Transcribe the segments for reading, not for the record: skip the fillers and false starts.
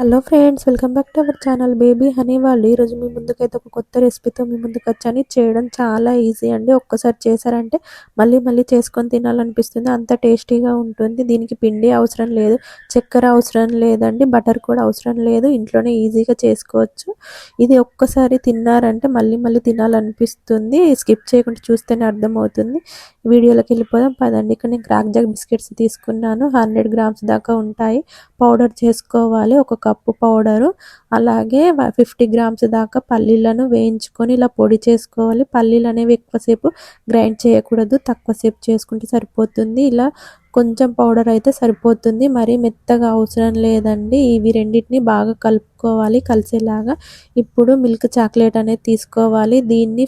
Hello friends, welcome back to our channel baby honey వాళ్ళు. ఈరోజు మీ ముందుకైతే ఒక కొత్త రెసిపీతో మీ ముందుకు వచ్చాను. చేయడం చాలా ఈజీ అండి. ఒక్కసారి చేశారంటే మళ్ళీ మళ్ళీ చేసుకొని తినాలనిపిస్తుంది, అంత టేస్టీగా ఉంటుంది. దీనికి పిండి అవసరం లేదు, చక్కెర అవసరం లేదండి, బటర్ కూడా అవసరం లేదు. ఇంట్లోనే ఈజీగా చేసుకోవచ్చు. ఇది ఒక్కసారి తిన్నారంటే మళ్ళీ మళ్ళీ తినాలనిపిస్తుంది. స్కిప్ చేయకుండా చూస్తేనే అర్థమవుతుంది. వీడియోలోకి వెళ్ళిపోదాం పదండి. ఇక్కడ నేను క్రాక్ జాక్ బిస్కెట్స్ తీసుకున్నాను. 100 గ్రామ్స్ దాకా ఉంటాయి. పౌడర్ చేసుకోవాలి, ఒక కప్పు పౌడరు. అలాగే 50 గ్రామ్స్ దాకా పల్లీలను వేయించుకొని ఇలా పొడి చేసుకోవాలి. పల్లీలు అనేవి ఎక్కువసేపు గ్రైండ్ చేయకూడదు, తక్కువసేపు చేసుకుంటే సరిపోతుంది. ఇలా కొంచెం పౌడర్ అయితే సరిపోతుంది, మరీ మెత్తగా అవసరం లేదండి. ఇవి రెండింటిని బాగా కలుపుకోవాలి కలిసేలాగా. ఇప్పుడు మిల్క్ చాక్లెట్ అనేది తీసుకోవాలి. దీన్ని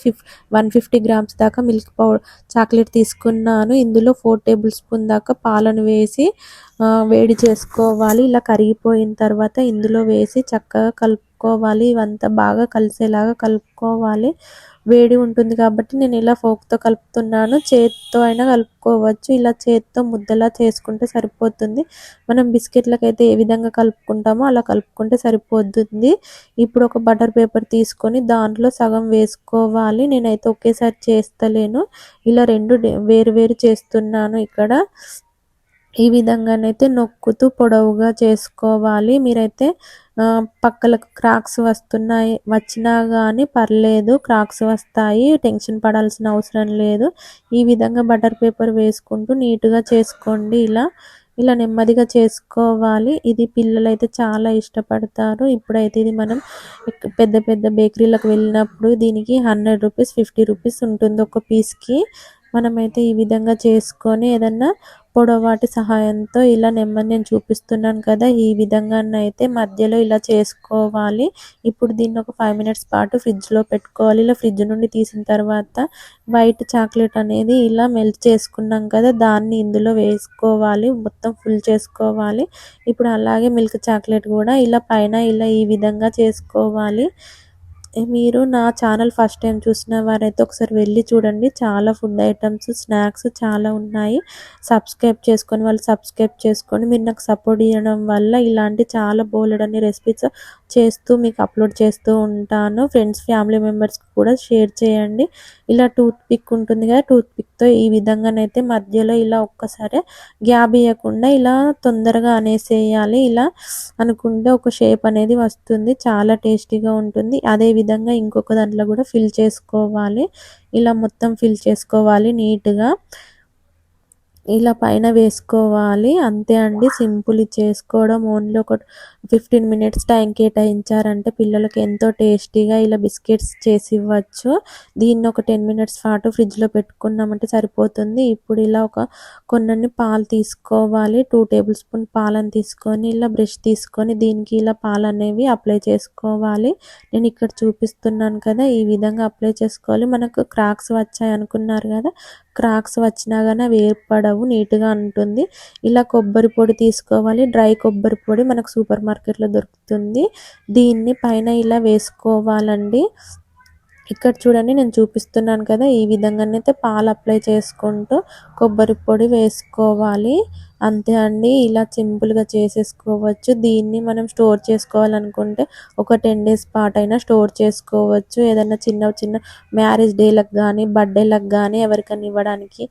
150 గ్రామ్స్ దాకా మిల్క్ చాక్లెట్ తీసుకున్నాను. ఇందులో 4 టేబుల్ స్పూన్ దాకా పాలను వేసి వేడి చేసుకోవాలి. ఇలా కరిగిపోయిన తర్వాత ఇందులో వేసి చక్కగా కలుపుకోవాలి. ఇవంతా బాగా కలిసేలాగా కలుపుకోవాలి. వేడి ఉంటుంది కాబట్టి నేను ఇలా ఫోక్తో కలుపుతున్నాను. చేత్తో అయినా కలుపుకోవచ్చు. ఇలా చేత్తో ముద్దలా చేసుకుంటే సరిపోతుంది. మనం బిస్కెట్లకైతే ఏ విధంగా కలుపుకుంటామో అలా కలుపుకుంటే సరిపోతుంది. ఇప్పుడు ఒక బటర్ పేపర్ తీసుకొని దాంట్లో సగం వేసుకోవాలి. నేనైతే ఒకేసారి చేస్తలేను, ఇలా రెండు వేరు వేరు చేస్తున్నాను. ఇక్కడ ఈ విధంగానైతే నొక్కుతూ పొడవుగా చేసుకోవాలి. మీరైతే పక్కలకు క్రాక్స్ వచ్చినా కానీ పర్లేదు, క్రాక్స్ వస్తాయి, టెన్షన్ పడాల్సిన అవసరం లేదు. ఈ విధంగా బటర్ పేపర్ వేసుకుంటూ నీట్గా చేసుకోండి. ఇలా నెమ్మదిగా చేసుకోవాలి. ఇది పిల్లలైతే చాలా ఇష్టపడతారు. ఇప్పుడైతే ఇది మనం పెద్ద పెద్ద బేకరీలకు వెళ్ళినప్పుడు దీనికి 100 రూపీస్ 50 రూపీస్ ఉంటుంది ఒక పీస్కి. మనమైతే ఈ విధంగా చేసుకొని ఏదన్నా పొడవాటి సహాయంతో ఇలా నెమ్మది నేను చూపిస్తున్నాను కదా, ఈ విధంగానైతే మధ్యలో ఇలా చేసుకోవాలి. ఇప్పుడు దీన్ని ఒక 5 మినిట్స్ పాటు ఫ్రిడ్జ్లో పెట్టుకోవాలి. ఇలా ఫ్రిడ్జ్ నుండి తీసిన తర్వాత వైట్ చాక్లెట్ అనేది ఇలా మెల్ట్ చేసుకున్నాం కదా, దాన్ని ఇందులో వేసుకోవాలి, మొత్తం ఫుల్ చేసుకోవాలి. ఇప్పుడు అలాగే మిల్క్ చాక్లెట్ కూడా ఇలా పైన ఈ విధంగా చేసుకోవాలి. మీరు నా ఛానల్ ఫస్ట్ టైం చూసిన వారైతే ఒకసారి వెళ్ళి చూడండి. చాలా ఫుడ్ ఐటమ్స్, స్నాక్స్ చాలా ఉన్నాయి. సబ్స్క్రైబ్ చేసుకొని వాళ్ళు సబ్స్క్రైబ్ చేసుకోండి. మీరు నాకు సపోర్ట్ చేయడం వల్ల ఇలాంటి చాలా బోలెడన్ని రెసిపీస్ చేస్తూ మీకు అప్లోడ్ చేస్తూ ఉంటాను. ఫ్రెండ్స్ ఫ్యామిలీ మెంబర్స్కి కూడా షేర్ చేయండి. ఇలా టూత్ పిక్ ఉంటుంది కదా, టూత్ పిక్తో ఈ విధంగానైతే మధ్యలో ఇలా ఒక్కసారి గ్యాప్ ఇవ్వకుండా ఇలా తొందరగా అనేసేయాలి. ఇలా అనుకుంటే ఒక షేప్ అనేది వస్తుంది, చాలా టేస్టీగా ఉంటుంది. అదే విధంగా ఇంకొక దాంట్లో కూడా ఫిల్ చేసుకోవాలి. ఇలా మొత్తం ఫిల్ చేసుకోవాలి నీట్గా. ఇలా పైన వేసుకోవాలి, అంతే అండి. సింపుల్ చేసుకోవడం. ఓన్లీ ఒక 15 మినిట్స్ టైం కేటాయించారంటే పిల్లలకి ఎంతో టేస్టీగా ఇలా బిస్కెట్స్ చేసి ఇవ్వచ్చు. దీన్ని ఒక 10 మినిట్స్ పాటు ఫ్రిడ్జ్లో పెట్టుకున్నామంటే సరిపోతుంది. ఇప్పుడు ఇలా కొన్ని పాలు తీసుకోవాలి. 2 టేబుల్ స్పూన్ పాలను తీసుకొని ఇలా బ్రష్ తీసుకొని దీనికి ఇలా పాలు అనేవి అప్లై చేసుకోవాలి. నేను ఇక్కడ చూపిస్తున్నాను కదా, ఈ విధంగా అప్లై చేసుకోవాలి. మనకు క్రాక్స్ వచ్చాయి అనుకున్నారు కదా, క్రాక్స్ వచ్చినా కానీ అవి ఏర్పడవు, నీట్గా ఉంటుంది. ఇలా కొబ్బరి పొడి తీసుకోవాలి. డ్రై కొబ్బరి పొడి మనకు సూపర్ మార్కెట్లో దొరుకుతుంది. దీన్ని పైన ఇలా వేసుకోవాలండి. ఇక్కడ చూడండి నేను చూపిస్తున్నాను కదా, ఈ విధంగానైతే పాలు అప్లై చేసుకుంటూ కొబ్బరి పొడి వేసుకోవాలి. అంతే అండి, ఇలా సింపుల్గా చేసేసుకోవచ్చు. దీన్ని మనం స్టోర్ చేసుకోవాలనుకుంటే ఒక 10 డేస్ పాటు అయినా స్టోర్ చేసుకోవచ్చు. ఏదైనా చిన్న చిన్న మ్యారేజ్ డేలకు కానీ బర్త్డేలకు కానీ ఎవరికైనా ఇవ్వడానికి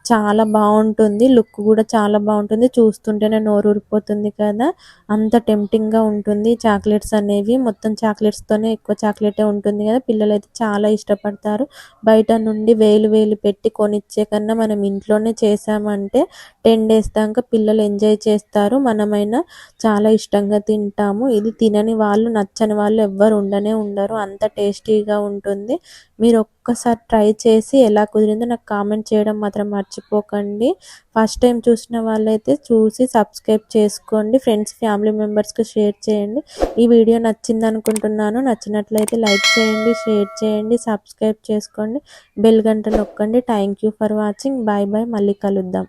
చాలా బాగుంటుంది. లుక్ కూడా చాలా బాగుంటుంది. చూస్తుంటేనే నోరు ఊరిపోతుంది కదా, అంత టెంప్టింగ్గా ఉంటుంది. చాక్లెట్స్ అనేవి మొత్తం చాక్లెట్స్తోనే ఎక్కువ చాక్లెటే ఉంటుంది కదా, పిల్లలు అయితే చాలా ఇష్టపడతారు. బయట నుండి వేలు వేలు పెట్టి కొనిచ్చే కన్నా మనం ఇంట్లోనే చేసామంటే 10 డేస్ దాకా పిల్లలు ఎంజాయ్ చేస్తారు. మనమైనా చాలా ఇష్టంగా తింటాము. ఇది తినని వాళ్ళు, నచ్చని వాళ్ళు ఎవ్వరు ఉండరు, అంత టేస్టీగా ఉంటుంది. మీరు ఒక్కసారి ట్రై చేసి ఎలా కుదిరిందో నాకు కామెంట్ చేయడం మాత్రం మర్చిపోకండి. ఫస్ట్ టైం చూసిన వాళ్ళైతే చూసి సబ్స్క్రైబ్ చేసుకోండి. ఫ్రెండ్స్ ఫ్యామిలీ మెంబర్స్కి షేర్ చేయండి. ఈ వీడియో నచ్చింది అనుకుంటున్నాను. నచ్చినట్లయితే లైక్ చేయండి, షేర్ చేయండి, సబ్స్క్రైబ్ చేసుకోండి, బెల్ గంట నొక్కండి. Thank you for watching. Bye bye, మళ్ళీ కలుద్దాం.